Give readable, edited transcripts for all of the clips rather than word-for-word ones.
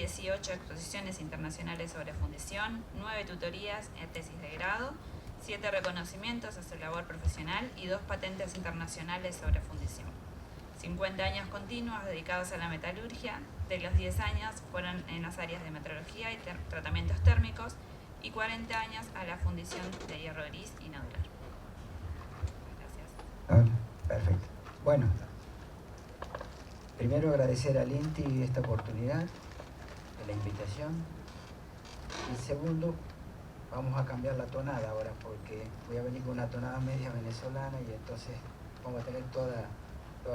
18 exposiciones internacionales sobre fundición, 9 tutorías en tesis de grado, 7 reconocimientos a su labor profesional y 2 patentes internacionales sobre fundición. 50 años continuos dedicados a la metalurgia, de los 10 años fueron en las áreas de metrología y tratamientos térmicos y 40 años a la fundición de hierro gris y nodular. Gracias. Perfecto. Bueno, primero agradecer al INTI esta oportunidad de la invitación y segundo, vamos a cambiar la tonada ahora porque voy a venir con una tonada media venezolana y entonces vamos a tener todas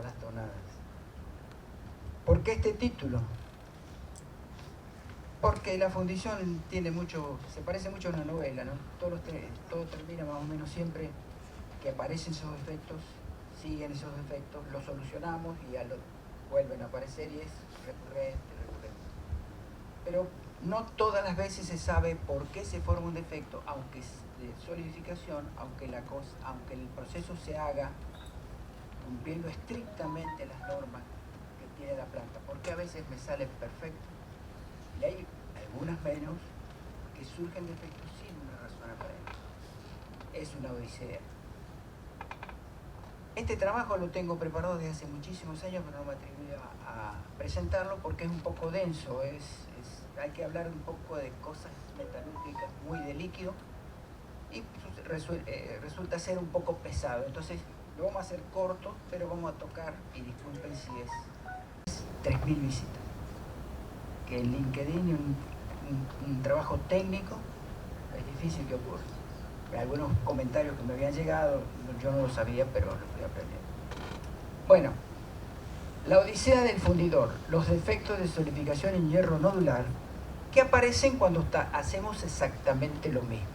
las tonadas. ¿Por qué este título? Porque la fundición tiene mucho, se parece mucho a una novela, ¿no? Todo termina más o menos siempre que aparecen esos efectos, siguen esos efectos, los solucionamos y ya vuelven a aparecer y es recurrente. Pero no todas las veces se sabe por qué se forma un defecto, aunque es de solidificación, aunque el proceso se haga cumpliendo estrictamente las normas que tiene la planta, porque a veces me sale perfecto y hay algunas menos que surgen defectos sin una razón aparente. Es una odisea. Este trabajo lo tengo preparado desde hace muchísimos años, pero no me atreví a presentarlo porque es un poco denso, hay que hablar un poco de cosas metalúrgicas, muy de líquido, y resulta ser un poco pesado. Entonces lo vamos a hacer corto, pero vamos a tocar, y disculpen si es 3.000 visitas. Que en LinkedIn un trabajo técnico es difícil que ocurra. Algunos comentarios que me habían llegado, yo no lo sabía, pero lo fui aprendiendo. Bueno, la odisea del fundidor, los defectos de solidificación en hierro nodular que aparecen cuando hacemos exactamente lo mismo.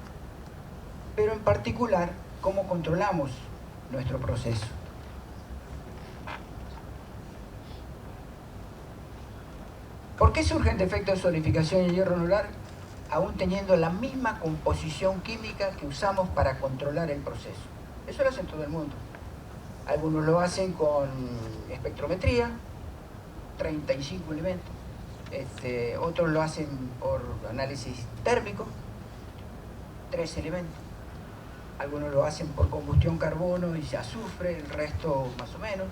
Pero en particular, cómo controlamos nuestro proceso. ¿Por qué surgen defectos de solidificación en hierro nodular aún teniendo la misma composición química que usamos para controlar el proceso? Eso lo hacen todo el mundo. Algunos lo hacen con espectrometría, 35 elementos. Otros lo hacen por análisis térmico, 3 elementos. Algunos lo hacen por combustión carbono y azufre, el resto más o menos.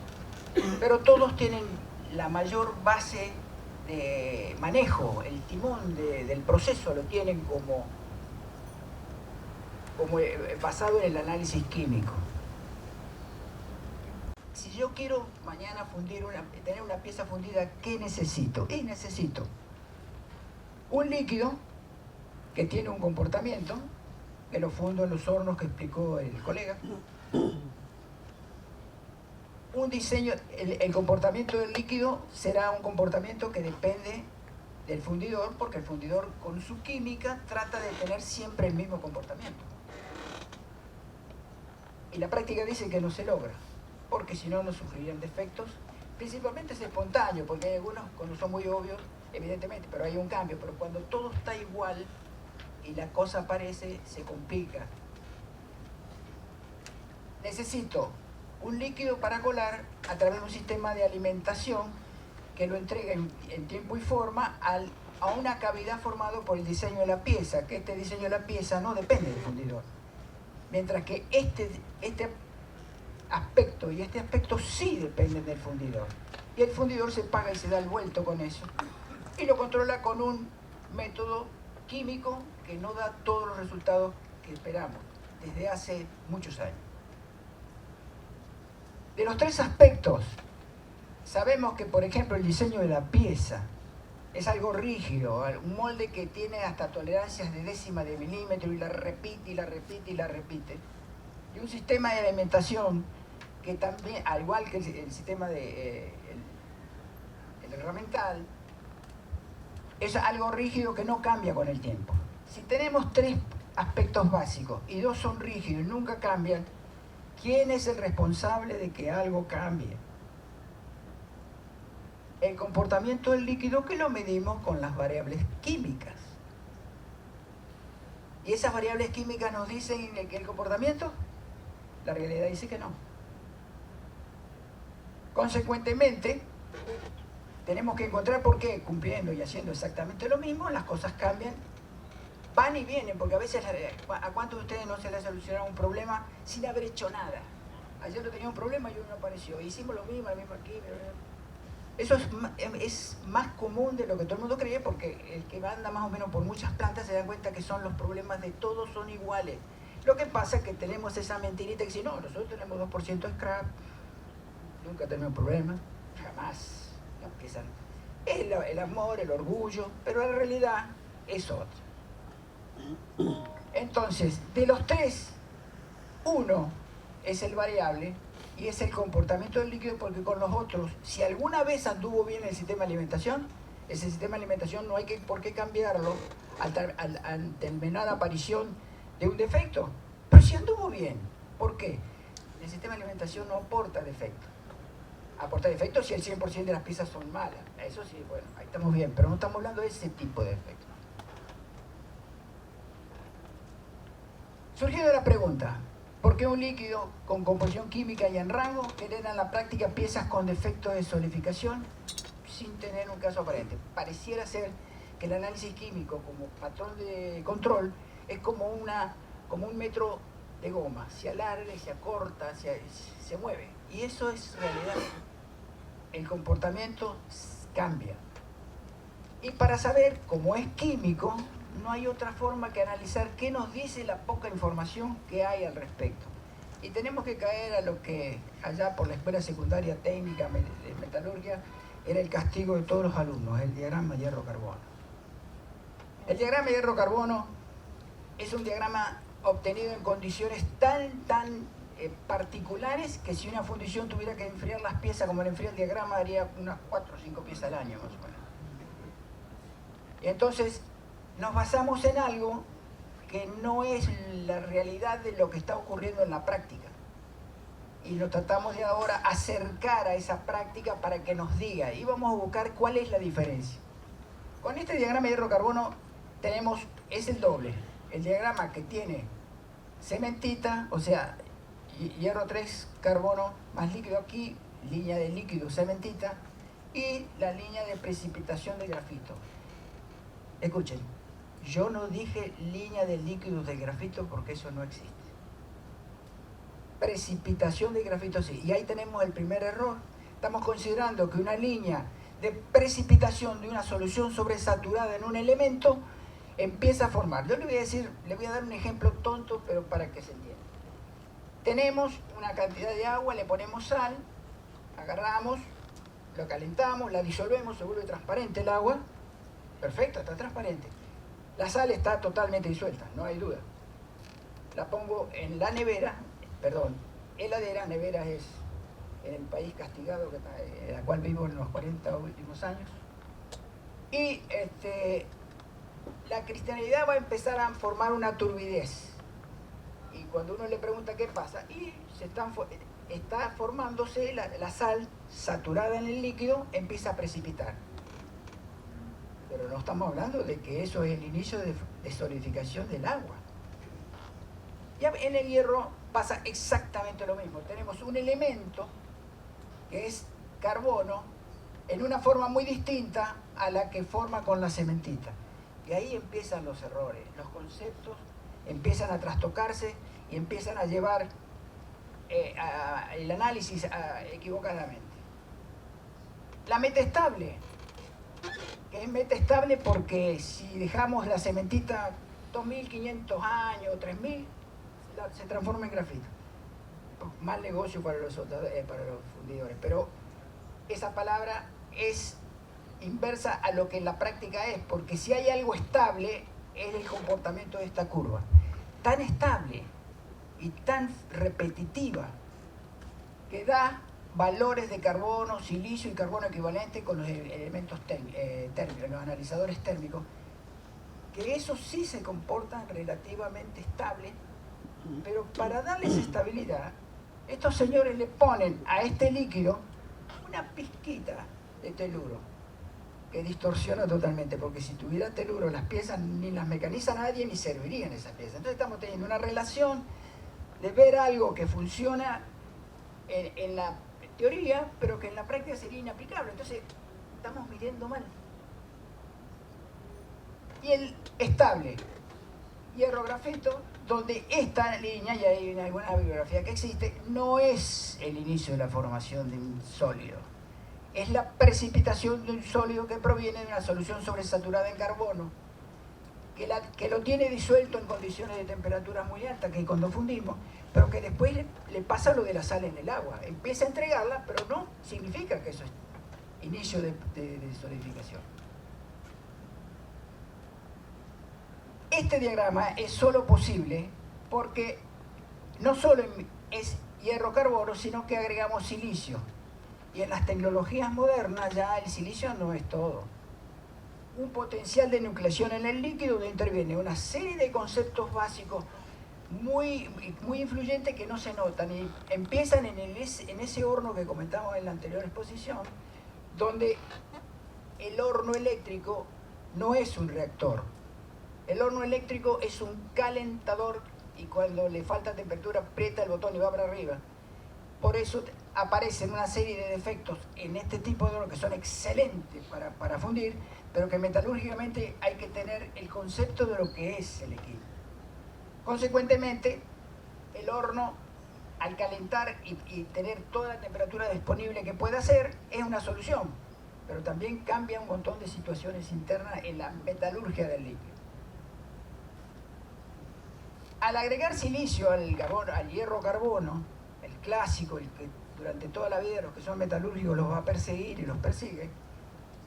Pero todos tienen la mayor base de manejo, el timón del proceso lo tienen como basado en el análisis químico. Si yo quiero mañana tener una pieza fundida, ¿qué necesito? Necesito un líquido que tiene un comportamiento, que lo fundo en los hornos que explicó el colega. Un diseño, el comportamiento del líquido será un comportamiento que depende del fundidor, porque el fundidor con su química trata de tener siempre el mismo comportamiento. Y la práctica dice que no se logra, porque si no, no sufrirían defectos. Principalmente es espontáneo, porque hay algunos cuando son muy obvios, evidentemente, pero hay un cambio. Pero cuando todo está igual y la cosa aparece, se complica. Necesito un líquido para colar a través de un sistema de alimentación que lo entregue en tiempo y forma a una cavidad formada por el diseño de la pieza, que este diseño de la pieza no depende del fundidor. Mientras que este aspecto y este aspecto sí dependen del fundidor. Y el fundidor se paga y se da el vuelto con eso. Y lo controla con un método químico que no da todos los resultados que esperamos desde hace muchos años. De los 3 aspectos, sabemos que, por ejemplo, el diseño de la pieza es algo rígido, un molde que tiene hasta tolerancias de décima de milímetro y la repite y la repite y la repite. Y un sistema de alimentación que también, al igual que el sistema el herramental, es algo rígido que no cambia con el tiempo. Si tenemos 3 aspectos básicos y 2 son rígidos y nunca cambian, ¿quién es el responsable de que algo cambie? El comportamiento del líquido, que lo medimos con las variables químicas. ¿Y esas variables químicas nos dicen que el comportamiento? La realidad dice que no. Consecuentemente, tenemos que encontrar por qué, cumpliendo y haciendo exactamente lo mismo, las cosas cambian, van y vienen, porque a veces, ¿a cuántos de ustedes no se les ha solucionado un problema sin haber hecho nada? Ayer no tenía un problema y hoy no apareció, hicimos lo mismo aquí. Eso es más común de lo que todo el mundo cree, porque el que anda más o menos por muchas plantas se da cuenta que los problemas de todos son iguales. Lo que pasa es que tenemos esa mentirita que dice, no, nosotros tenemos 2% scrap, nunca tenemos problemas, jamás. Empiezan el amor, el orgullo, pero la realidad es otra. Entonces, de los tres, uno es el variable y es el comportamiento del líquido, porque con los otros, si alguna vez anduvo bien el sistema de alimentación, ese sistema de alimentación no hay por qué cambiarlo ante la menor aparición de un defecto. Pero si anduvo bien, ¿por qué? El sistema de alimentación no aporta defecto. Aporta defectos si el 100% de las piezas son malas. Eso sí, bueno, ahí estamos bien, pero no estamos hablando de ese tipo de defectos. Surgió la pregunta, ¿por qué un líquido con composición química y en rango genera en la práctica piezas con defectos de solidificación sin tener un caso aparente? Pareciera ser que el análisis químico como patrón de control es como un metro de goma, se alarga y se acorta, se mueve. Y eso es realidad. El comportamiento cambia. Y para saber cómo es químico, no hay otra forma que analizar qué nos dice la poca información que hay al respecto. Y tenemos que caer a lo que allá por la escuela secundaria técnica de metalurgia era el castigo de todos los alumnos, el diagrama hierro-carbono. El diagrama hierro-carbono es un diagrama obtenido en condiciones tan particulares que si una fundición tuviera que enfriar las piezas como le enfría el diagrama, daría unas 4 o 5 piezas al año más o menos. Y entonces nos basamos en algo que no es la realidad de lo que está ocurriendo en la práctica. Y lo tratamos de ahora acercar a esa práctica para que nos diga, y vamos a buscar cuál es la diferencia. Con este diagrama hierro-carbono es el doble. El diagrama que tiene cementita, o sea, hierro 3, carbono más líquido aquí, línea de líquido, cementita, y la línea de precipitación de grafito. Escuchen, yo no dije línea de líquido de grafito porque eso no existe. Precipitación de grafito sí, y ahí tenemos el primer error. Estamos considerando que una línea de precipitación de una solución sobresaturada en un elemento empieza a formar. Yo le voy a dar un ejemplo tonto, pero para que se entienda. Tenemos una cantidad de agua, le ponemos sal, agarramos, lo calentamos, la disolvemos, se vuelve transparente el agua. Perfecto, está transparente. La sal está totalmente disuelta, no hay duda. La pongo en la nevera, heladera, nevera es en el país castigado en el cual vivo en los 40 últimos años. Y la cristalicidad va a empezar a formar una turbidez. Y cuando uno le pregunta qué pasa, y está formándose la sal saturada en el líquido, empieza a precipitar. Pero no estamos hablando de que eso es el inicio de solidificación del agua. Ya en el hierro pasa exactamente lo mismo. Tenemos un elemento que es carbono en una forma muy distinta a la que forma con la cementita. Y ahí empiezan los errores. Los conceptos empiezan a trastocarse y empiezan a llevar el análisis equivocadamente. La metaestable, que es metaestable porque si dejamos la cementita 2.500 años, 3.000, se transforma en grafito. Mal negocio para los fundidores, pero esa palabra es inversa a lo que en la práctica es, porque si hay algo estable es el comportamiento de esta curva, tan estable y tan repetitiva que da valores de carbono, silicio y carbono equivalente con los elementos térmicos, los analizadores térmicos, que esos sí se comportan relativamente estables, pero para darles estabilidad, estos señores le ponen a este líquido una pizquita de teluro que distorsiona totalmente, porque si tuviera teluro las piezas ni las mecaniza nadie ni servirían esas piezas. Entonces estamos teniendo una relación de ver algo que funciona en la teoría, pero que en la práctica sería inaplicable. Entonces estamos midiendo mal. Y el estable, hierro grafito, donde esta línea, y hay en alguna bibliografía que existe, no es el inicio de la formación de un sólido. Es la precipitación de un sólido que proviene de una solución sobresaturada en carbono, que lo tiene disuelto en condiciones de temperatura muy altas, que cuando fundimos, pero que después le pasa lo de la sal en el agua. Empieza a entregarla, pero no significa que eso es inicio de solidificación. Este diagrama es solo posible porque no solo es hierro-carbono, sino que agregamos silicio. Y en las tecnologías modernas ya el silicio no es todo. Un potencial de nucleación en el líquido donde interviene una serie de conceptos básicos muy influyentes que no se notan y empiezan en ese horno que comentamos en la anterior exposición, donde el horno eléctrico no es un reactor. El horno eléctrico es un calentador y cuando le falta temperatura aprieta el botón y va para arriba. Por eso aparecen una serie de defectos en este tipo de horno que son excelentes para fundir, pero que metalúrgicamente hay que tener el concepto de lo que es el equipo. Consecuentemente, el horno, al calentar y tener toda la temperatura disponible que pueda hacer, es una solución, pero también cambia un montón de situaciones internas en la metalurgia del líquido. Al agregar silicio al hierro-carbono, el clásico, el que durante toda la vida los que son metalúrgicos los va a perseguir y los persigue,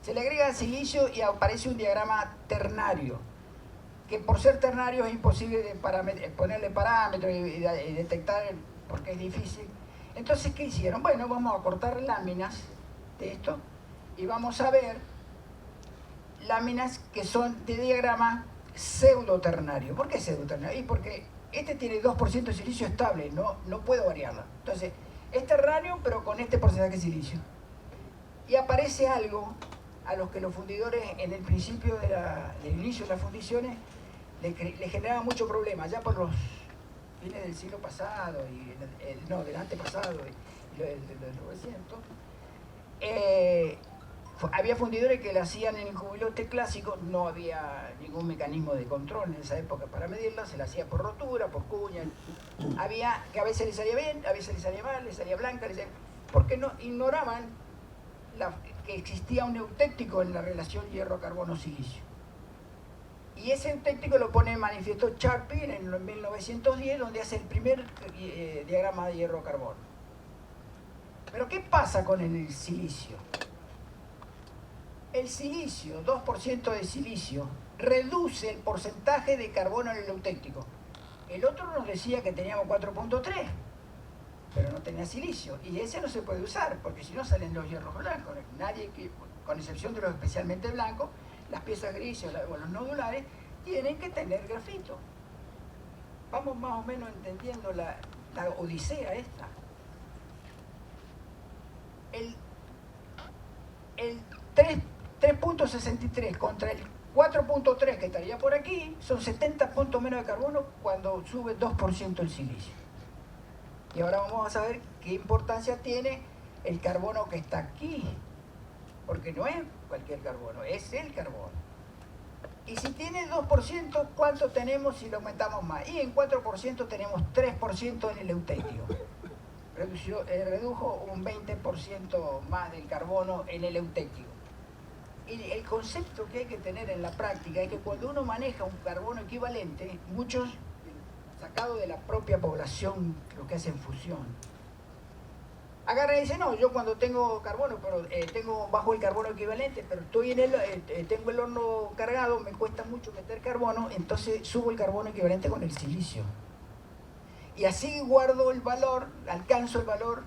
se le agrega silicio y aparece un diagrama ternario, que por ser ternario es imposible de ponerle parámetros y detectar porque es difícil. Entonces, ¿qué hicieron? Bueno, vamos a cortar láminas de esto y vamos a ver láminas que son de diagrama pseudoternario. ¿Por qué pseudoternario? Y porque este tiene 2% de silicio estable, no puedo variarla. Entonces, es ternario pero con este porcentaje de silicio. Y aparece algo a los que los fundidores en el principio del inicio de las fundiciones le generaba mucho problema, ya por los fines del siglo pasado, del antepasado y del 900. Había fundidores que le hacían en el cubilote clásico, no había ningún mecanismo de control en esa época para medirla, se la hacía por rotura, por cuña. Había que a veces le salía bien, a veces le salía mal, le salía blanca, porque no ignoraban que existía un eutéctico en la relación hierro-carbono-silicio. Y ese eutéctico lo pone en manifiesto Charpy en 1910, donde hace el primer diagrama de hierro-carbono. Pero ¿qué pasa con el silicio? El silicio, 2% de silicio, reduce el porcentaje de carbono en el eutéctico. El otro nos decía que teníamos 4.3, pero no tenía silicio. Y ese no se puede usar, porque si no salen los hierros blancos. Nadie, con excepción de los especialmente blancos, las piezas grises o los nodulares, tienen que tener grafito. Vamos más o menos entendiendo la odisea esta. El 3.63 contra el 4.3 que estaría por aquí, son 70 puntos menos de carbono cuando sube 2% el silicio. Y ahora vamos a saber qué importancia tiene el carbono que está aquí, porque no es cualquier carbono, es el carbono. Y si tiene 2%, ¿cuánto tenemos si lo aumentamos más? Y en 4% tenemos 3% en el eutético. Redujo un 20% más del carbono en el eutético. Y el concepto que hay que tener en la práctica es que cuando uno maneja un carbono equivalente, muchos, sacados de la propia población, lo que hacen fusión, agarra y dice, no, yo cuando tengo carbono, pero tengo bajo el carbono equivalente, pero estoy tengo el horno cargado, me cuesta mucho meter carbono, entonces subo el carbono equivalente con el silicio. Y así guardo el valor, alcanzo el valor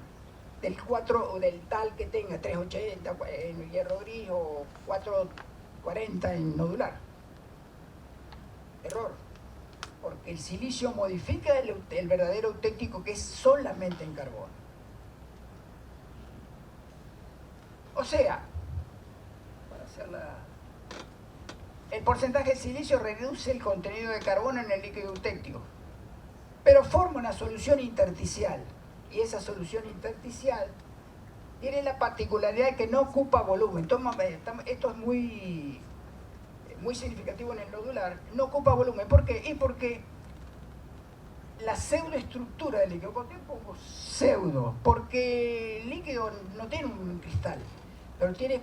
del 4 o del tal que tenga, 380 en hierro gris o 440 en nodular. Error, porque el silicio modifica el verdadero eutético que es solamente en carbono. O sea, el porcentaje de silicio reduce el contenido de carbono en el líquido eutéctico, pero forma una solución intersticial, y esa solución intersticial tiene la particularidad de que no ocupa volumen. Esto es muy significativo en el nodular. No ocupa volumen. ¿Por qué? Y porque la pseudoestructura del líquido, ¿por qué pongo pseudo? Porque el líquido no tiene un cristal, pero tiene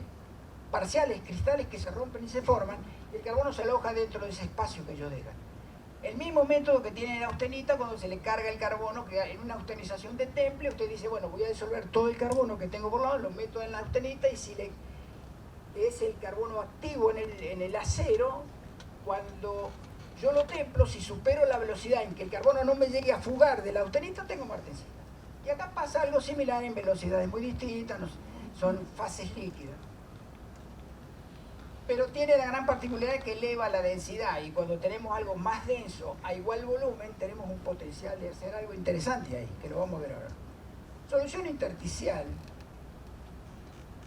parciales cristales que se rompen y se forman, y el carbono se aloja dentro de ese espacio que ellos dejan. El mismo método que tiene la austenita cuando se le carga el carbono, que en una austenización de Temple, usted dice, bueno, voy a disolver todo el carbono que tengo por lado, lo meto en la austenita, y si es el carbono activo en el acero, cuando yo lo templo, si supero la velocidad en que el carbono no me llegue a fugar de la austenita, tengo martensita. Y acá pasa algo similar en velocidades muy distintas, son fases líquidas. Pero tiene la gran particularidad que eleva la densidad, y cuando tenemos algo más denso a igual volumen, tenemos un potencial de hacer algo interesante ahí, que lo vamos a ver ahora. Solución intersticial.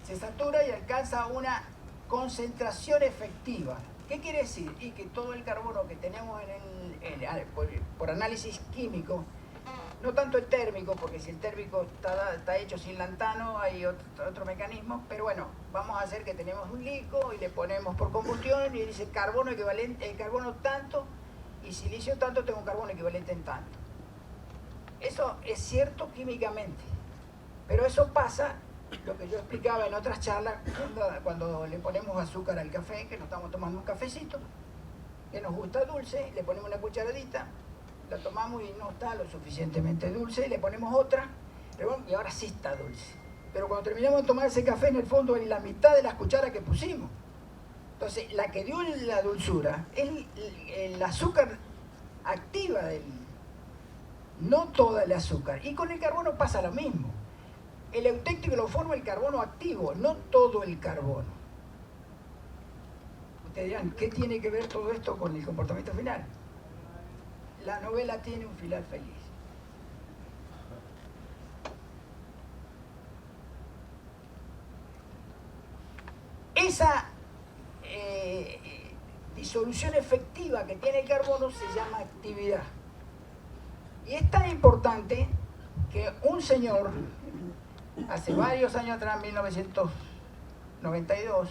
Se satura y alcanza una concentración efectiva. ¿Qué quiere decir? Y que todo el carbono que tenemos por análisis químico, no tanto el térmico, porque si el térmico está hecho sin lantano hay otro mecanismo, pero bueno, vamos a hacer que tenemos un lico y le ponemos por combustión y dice carbono equivalente, carbono tanto y silicio tanto, tengo un carbono equivalente en tanto. Eso es cierto químicamente, pero eso pasa, lo que yo explicaba en otras charlas, cuando le ponemos azúcar al café, que nos estamos tomando un cafecito, que nos gusta dulce, le ponemos una cucharadita, la tomamos y no está lo suficientemente dulce, y le ponemos otra, y ahora sí está dulce. Pero cuando terminamos de tomar ese café, en el fondo es la mitad de las cucharas que pusimos. Entonces, la que dio la dulzura es el azúcar activa no toda el azúcar. Y con el carbono pasa lo mismo. El eutéctico lo forma el carbono activo, no todo el carbono. Ustedes dirán, ¿qué tiene que ver todo esto con el comportamiento final? La novela tiene un final feliz. Esa disolución efectiva que tiene el carbono se llama actividad. Y es tan importante que un señor, hace varios años atrás, en 1992,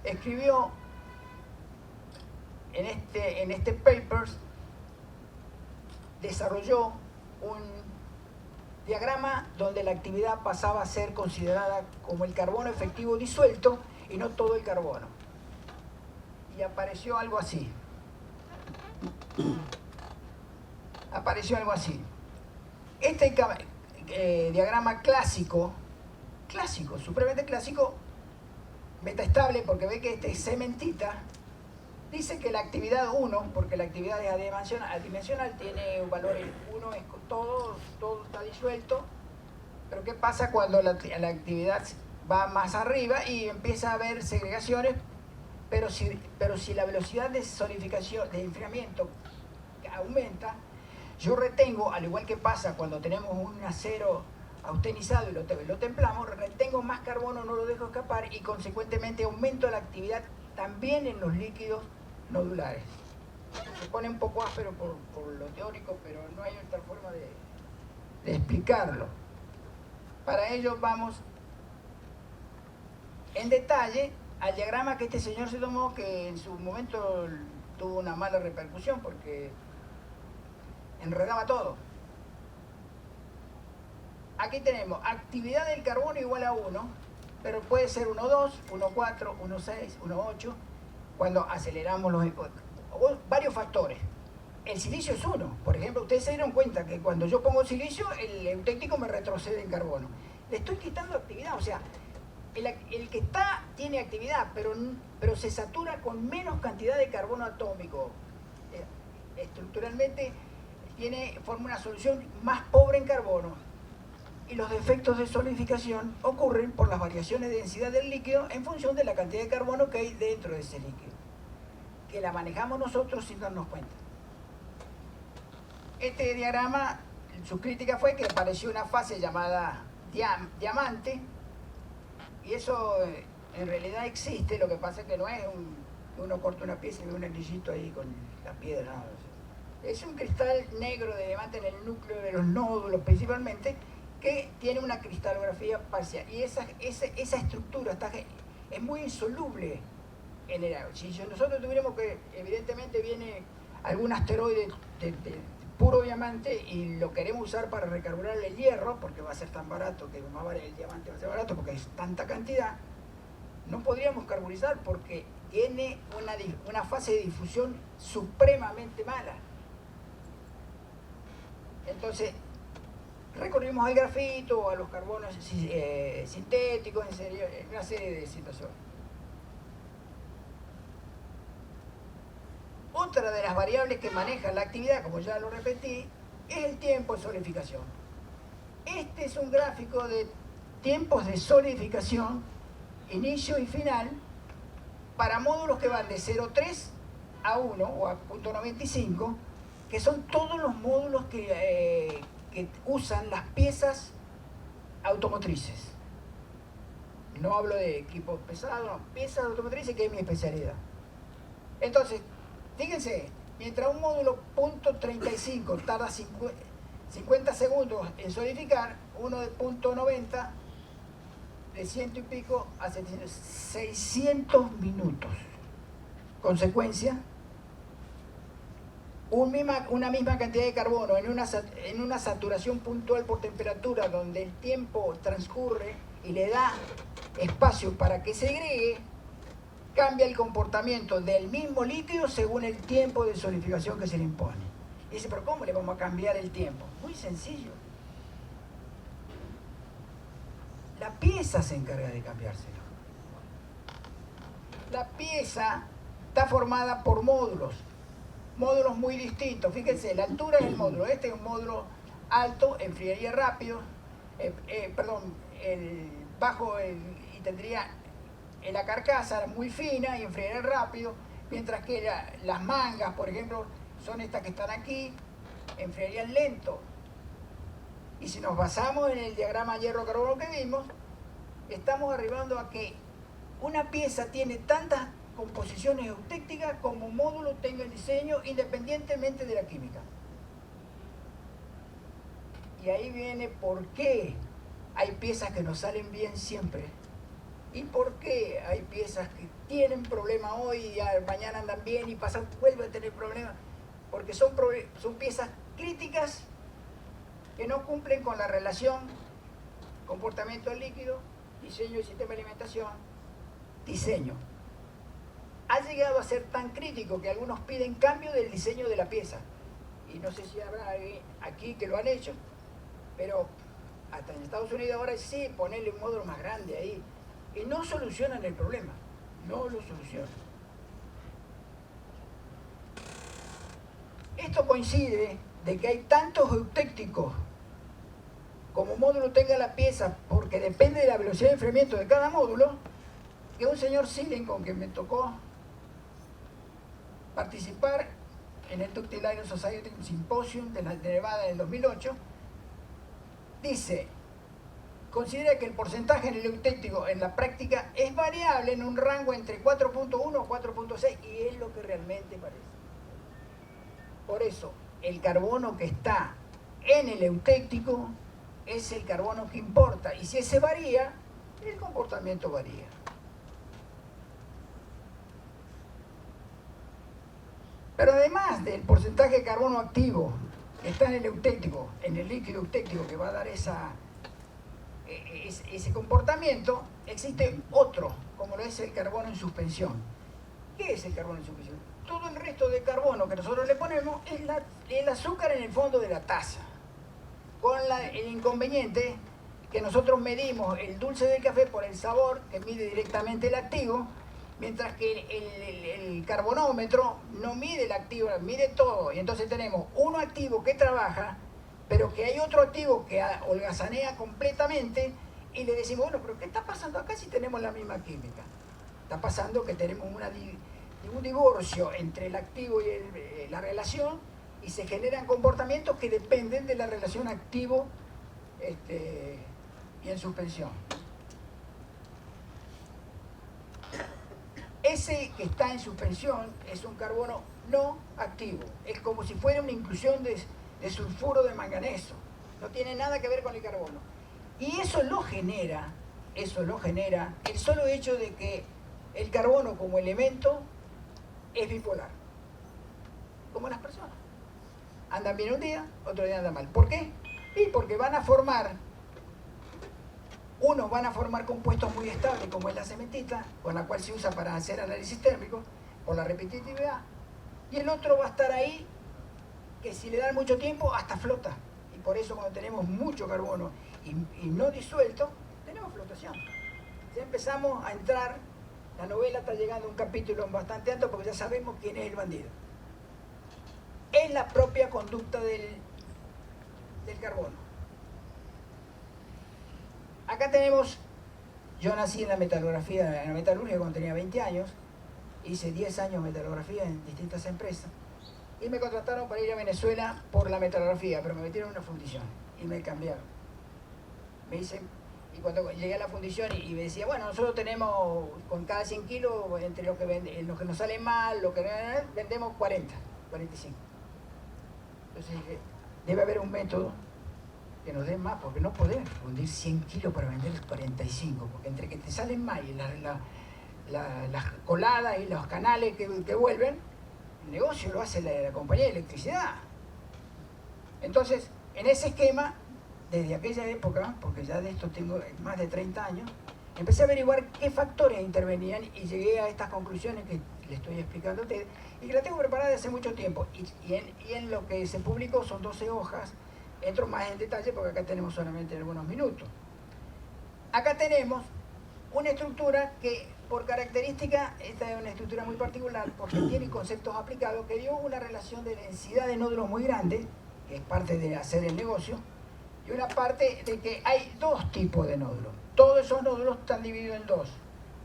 escribió en este papers, desarrolló un diagrama donde la actividad pasaba a ser considerada como el carbono efectivo disuelto y no todo el carbono. Y apareció algo así. Este diagrama clásico, supremamente clásico, metaestable, porque ve que este es cementita, dice que la actividad 1, porque la actividad es adimensional, tiene un valor 1, todo está disuelto, pero ¿qué pasa cuando la actividad va más arriba y empieza a haber segregaciones? Pero si la velocidad de solidificación, de enfriamiento aumenta, yo retengo, al igual que pasa cuando tenemos un acero austenizado y lo templamos, retengo más carbono, no lo dejo escapar y consecuentemente aumento la actividad también en los líquidos nodulares. Se pone un poco áspero por lo teórico, pero no hay otra forma de explicarlo. Para ello vamos en detalle al diagrama que este señor se tomó, que en su momento tuvo una mala repercusión porque enredaba todo. Aquí tenemos actividad del carbono igual a 1, pero puede ser 1,2, 1,4, 1,6, 1,8, cuando aceleramos varios factores. El silicio es 1. Por ejemplo, ustedes se dieron cuenta que cuando yo pongo silicio, el eutéctico me retrocede en carbono. Le estoy quitando actividad, o sea, el que está tiene actividad, pero se satura con menos cantidad de carbono atómico. Estructuralmente forma una solución más pobre en carbono. Y los defectos de solidificación ocurren por las variaciones de densidad del líquido en función de la cantidad de carbono que hay dentro de ese líquido, que la manejamos nosotros sin darnos cuenta. Este diagrama, su crítica fue que apareció una fase llamada diamante, y eso en realidad existe, lo que pasa es que no es uno corta una pieza y ve un anillito ahí con la piedra, no. Es un cristal negro de diamante en el núcleo de los nódulos principalmente, que tiene una cristalografía parcial. Y esa estructura es muy insoluble en el agua. Si nosotros tuviéramos que, evidentemente viene algún asteroide de puro diamante y lo queremos usar para recarburar el hierro, porque va a ser tan barato, que más vale el diamante va a ser barato porque es tanta cantidad, no podríamos carburizar porque tiene una fase de difusión supremamente mala. Entonces, recurrimos al grafito, a los carbonos sintéticos, en una serie de situaciones. Otra de las variables que maneja la actividad, como ya lo repetí, es el tiempo de solidificación. Este es un gráfico de tiempos de solidificación, inicio y final, para módulos que van de 0,3 a 1 o a 0.95, que son todos los módulos que usan las piezas automotrices. No hablo de equipos pesados, no, piezas automotrices, que es mi especialidad. Entonces, fíjense, mientras un módulo .35 tarda 50 segundos en solidificar, uno de .90 de 100 y pico a 600 minutos. Consecuencia, una misma cantidad de carbono en una saturación puntual por temperatura, donde el tiempo transcurre y le da espacio para que se segregue, cambia el comportamiento del mismo líquido según el tiempo de solidificación que se le impone. Y dice, pero ¿cómo le vamos a cambiar el tiempo? Muy sencillo. La pieza se encarga de cambiárselo. La pieza está formada por módulos muy distintos. Fíjense, la altura del módulo. Este es un módulo alto, enfriaría rápido, y tendría la carcasa muy fina y enfriaría rápido, mientras que las mangas, por ejemplo, son estas que están aquí, enfriarían lento. Y si nos basamos en el diagrama hierro-carbono que vimos, estamos arribando a que una pieza tiene tantas composiciones eutécticas como un módulo tenga el diseño, independientemente de la química. Y ahí viene por qué hay piezas que nos salen bien siempre y por qué hay piezas que tienen problemas hoy y mañana andan bien y vuelven a tener problemas, porque son piezas críticas que no cumplen con la relación comportamiento del líquido, diseño del sistema de alimentación, diseño. Ha llegado a ser tan crítico que algunos piden cambio del diseño de la pieza. Y no sé si habrá alguien aquí que lo han hecho, pero hasta en Estados Unidos ahora sí, ponerle un módulo más grande ahí. Y no solucionan el problema, no lo solucionan. Esto coincide de que hay tantos eutécticos como módulo tenga la pieza, porque depende de la velocidad de enfriamiento de cada módulo, que un señor Silen, con quien me tocó participar en el Ductile Iron Society Symposium de Nevada en el 2008, dice, considera que el porcentaje en el eutéctico en la práctica es variable en un rango entre 4.1 o 4.6, y es lo que realmente parece. Por eso, el carbono que está en el eutéctico es el carbono que importa, y si ese varía, el comportamiento varía. Pero además del porcentaje de carbono activo que está en el eutéctico, en el líquido eutéctico que va a dar ese comportamiento, existe otro, como lo es el carbono en suspensión. ¿Qué es el carbono en suspensión? Todo el resto de carbono que nosotros le ponemos es el azúcar en el fondo de la taza, con el inconveniente que nosotros medimos el dulce del café por el sabor, que mide directamente el activo, mientras que el carbonómetro no mide el activo, mide todo. Y entonces tenemos uno activo que trabaja, pero que hay otro activo que holgazanea completamente, y le decimos, bueno, pero ¿qué está pasando acá si tenemos la misma química? Está pasando que tenemos un divorcio entre el activo y la relación, y se generan comportamientos que dependen de la relación activo y en suspensión. Ese que está en suspensión es un carbono no activo. Es como si fuera una inclusión de sulfuro de manganeso. no tiene nada que ver con el carbono. Y eso lo genera el solo hecho de que el carbono como elemento es bipolar, como las personas. Andan bien un día, otro día andan mal. ¿Por qué? Y porque unos van a formar compuestos muy estables, como es la cementita, con la cual se usa para hacer análisis térmico, por la repetitividad, y el otro va a estar ahí, que si le dan mucho tiempo, hasta flota. Y por eso cuando tenemos mucho carbono y no disuelto, tenemos flotación. Ya empezamos a entrar, la novela está llegando a un capítulo bastante alto porque ya sabemos quién es el bandido. Es la propia conducta del carbono. Acá tenemos, yo nací en la metalurgia cuando tenía 20 años, hice 10 años de metalurgia en distintas empresas, y me contrataron para ir a Venezuela por la metalurgia, pero me metieron en una fundición y me cambiaron. Y cuando llegué a la fundición y me decía, bueno, nosotros tenemos con cada 100 kilos, entre lo que nos sale mal, vendemos 40, 45. Entonces dije, debe haber un método que nos dé más, porque no podemos fundir 100 kilos para vender 45, porque entre que te salen mal y las coladas y los canales que vuelven, el negocio lo hace la compañía de electricidad. Entonces, en ese esquema, desde aquella época, porque ya de esto tengo más de 30 años, empecé a averiguar qué factores intervenían y llegué a estas conclusiones que le estoy explicando a ustedes y que la tengo preparada desde hace mucho tiempo. Y en lo que se publicó son 12 hojas, entro más en detalle porque acá tenemos solamente algunos minutos. Acá tenemos una estructura que, por característica, esta es una estructura muy particular porque tiene conceptos aplicados que dio una relación de densidad de nódulos muy grande, que es parte de hacer el negocio, y una parte de que hay dos tipos de nódulos. Todos esos nódulos están divididos en dos,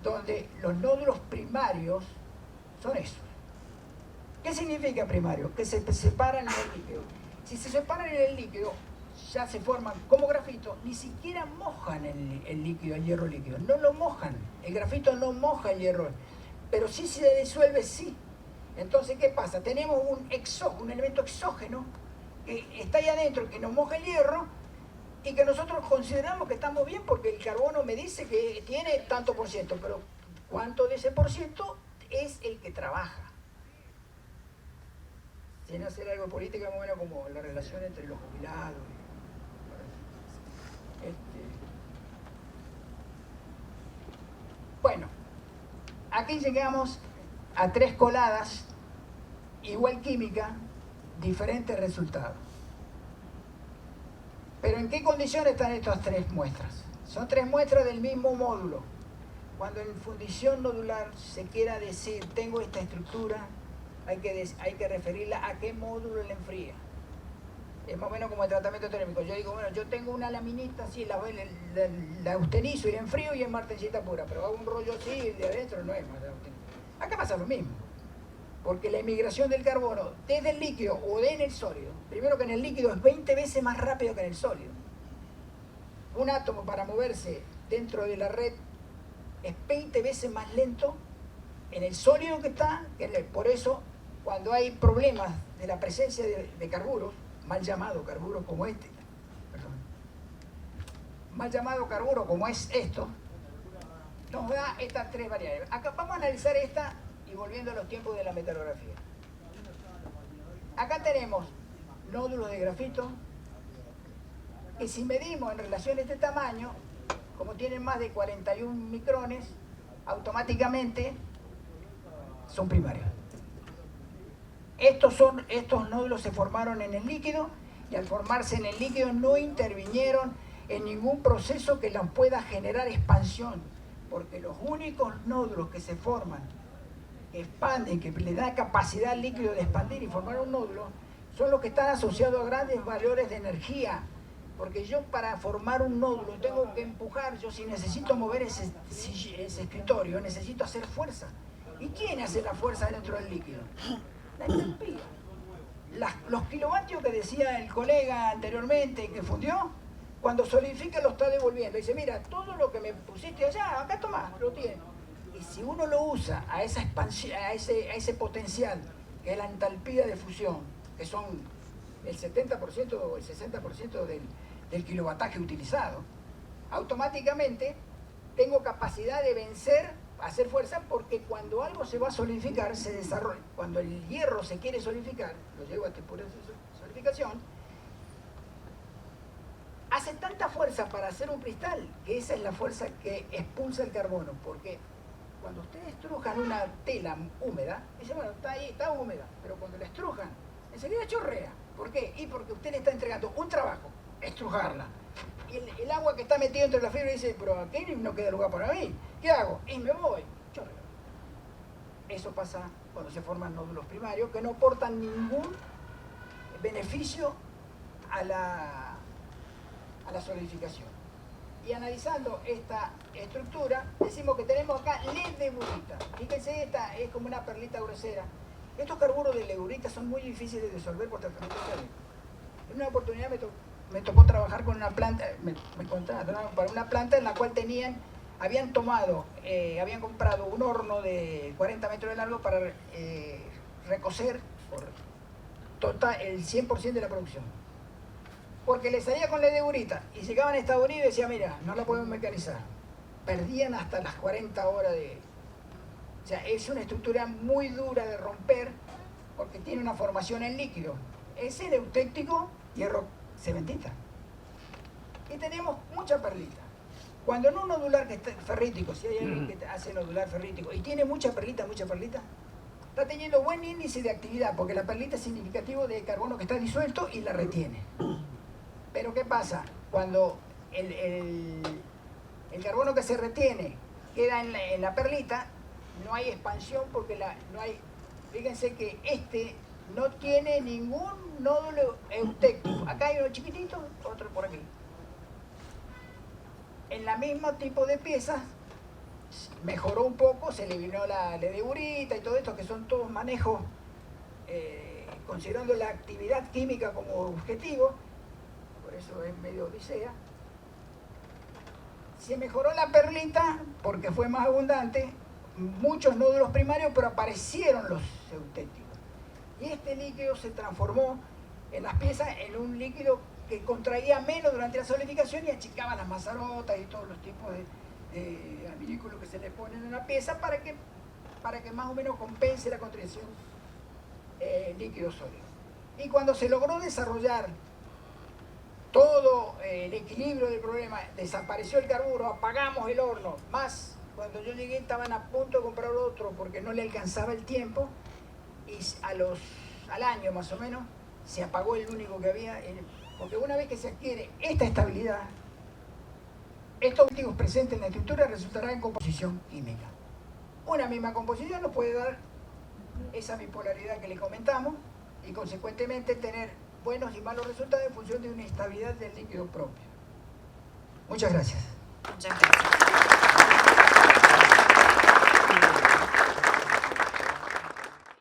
donde los nódulos primarios son esos. ¿Qué significa primario? Que se separan en el líquido. Si se separan en el líquido, ya se forman como grafito, ni siquiera mojan el líquido, el hierro líquido, no lo mojan. El grafito no moja el hierro, pero sí se disuelve, sí. Entonces, ¿qué pasa? Tenemos un elemento exógeno que está ahí adentro, que nos moja el hierro, y que nosotros consideramos que estamos bien porque el carbono me dice que tiene tanto por ciento, pero ¿cuánto de ese por ciento es el que trabaja? Sin hacer algo de política, muy bueno, como la relación entre los jubilados. Bueno, aquí llegamos a 3 coladas, igual química, diferentes resultados. Pero ¿en qué condiciones están estas 3 muestras? Son 3 muestras del mismo módulo. Cuando en fundición nodular se quiera decir, tengo esta estructura, hay que referirla a qué módulo la enfría. Es más o menos como el tratamiento térmico. Yo digo, bueno, yo tengo una laminita así, la austenizo y la enfrío y es martensita pura, pero hago un rollo así y de adentro no es martensita. Acá pasa lo mismo, porque la emigración del carbono desde el líquido o en el sólido, primero que en el líquido es 20 veces más rápido que en el sólido. Un átomo para moverse dentro de la red es 20 veces más lento en el sólido que está, por eso cuando hay problemas de la presencia de carburos, mal llamado carburos como este, mal llamado carburo como es esto, nos da estas 3 variables. Acá vamos a analizar esta y volviendo a los tiempos de la metalografía. Acá tenemos nódulos de grafito que si medimos en relación a este tamaño, como tienen más de 41 micrones, automáticamente son primarios. Estos nódulos se formaron en el líquido y al formarse en el líquido no intervinieron en ningún proceso que los pueda generar expansión, porque los únicos nódulos que se forman, que expanden, que le da capacidad al líquido de expandir y formar un nódulo, son los que están asociados a grandes valores de energía, porque yo para formar un nódulo tengo que empujar, yo si necesito mover ese escritorio, necesito hacer fuerza. ¿Y quién hace la fuerza dentro del líquido? La entropía. Los kilovatios que decía el colega anteriormente que fundió, cuando solidifica lo está devolviendo. Dice, mira, todo lo que me pusiste allá, acá tomá, lo tiene. Y si uno lo usa a esa expansión, a ese potencial, que es la entalpía de fusión, que son el 70% o el 60% del kilovataje utilizado, automáticamente tengo capacidad de vencer, hacer fuerza, porque cuando algo se va a solidificar, se desarrolla. Cuando el hierro se quiere solidificar, lo llevo a temperatura de solidificación, hace tanta fuerza para hacer un cristal que esa es la fuerza que expulsa el carbono, porque cuando ustedes estrujan una tela húmeda, dicen, bueno, está ahí, está húmeda, pero cuando la estrujan, enseguida chorrea. ¿Por qué? Y porque usted le está entregando un trabajo, estrujarla. Y el agua que está metido entre la fibra dice, pero aquí no queda lugar para mí. ¿Qué hago? Y me voy. Chorrea. Eso pasa cuando se forman nódulos primarios que no aportan ningún beneficio a la solidificación. Y analizando esta estructura, decimos que tenemos acá legurita. Fíjense, esta es como una perlita grosera. Estos carburos de legurita son muy difíciles de disolver por tratamiento térmico. En una oportunidad me tocó trabajar con una planta, me contrataron para una planta en la cual habían comprado un horno de 40 metros de largo para recocer el 100% de la producción. Porque les salía con la legurita y llegaban a Estados Unidos y decían, mira, no la podemos mecanizar. Perdían hasta las 40 horas de... O sea, es una estructura muy dura de romper porque tiene una formación en líquido. Es el eutéctico hierro cementita. Y tenemos mucha perlita. Cuando en un nodular que está ferrítico, si hay alguien que hace nodular ferrítico y tiene mucha perlita, está teniendo buen índice de actividad porque la perlita es significativo de carbono que está disuelto y la retiene. Pero ¿qué pasa? Cuando el carbono que se retiene queda en la perlita, no hay expansión porque no hay... Fíjense que este no tiene ningún nódulo eutéctico. Acá hay uno chiquitito, otro por aquí. En la misma tipo de piezas mejoró un poco, se eliminó la legurita y todo esto, que son todos manejos considerando la actividad química como objetivo. Por eso es medio odisea. Se mejoró la perlita porque fue más abundante, muchos nódulos primarios, pero aparecieron los eutécticos. Y este líquido se transformó en las piezas en un líquido que contraía menos durante la solidificación y achicaba las mazarotas y todos los tipos de adminículos que se le ponen en la pieza para que más o menos compense la contracción líquido sólido. Y cuando se logró desarrollar todo el equilibrio del problema, desapareció el carburo, apagamos el horno, más cuando yo llegué estaban a punto de comprar otro porque no le alcanzaba el tiempo y al año más o menos se apagó el único que había, porque una vez que se adquiere esta estabilidad, estos activos presentes en la estructura resultarán en composición química. Una misma composición nos puede dar esa bipolaridad que le comentamos y consecuentemente tener buenos y malos resultados en función de una estabilidad del líquido propio. Muchas gracias. Muchas gracias.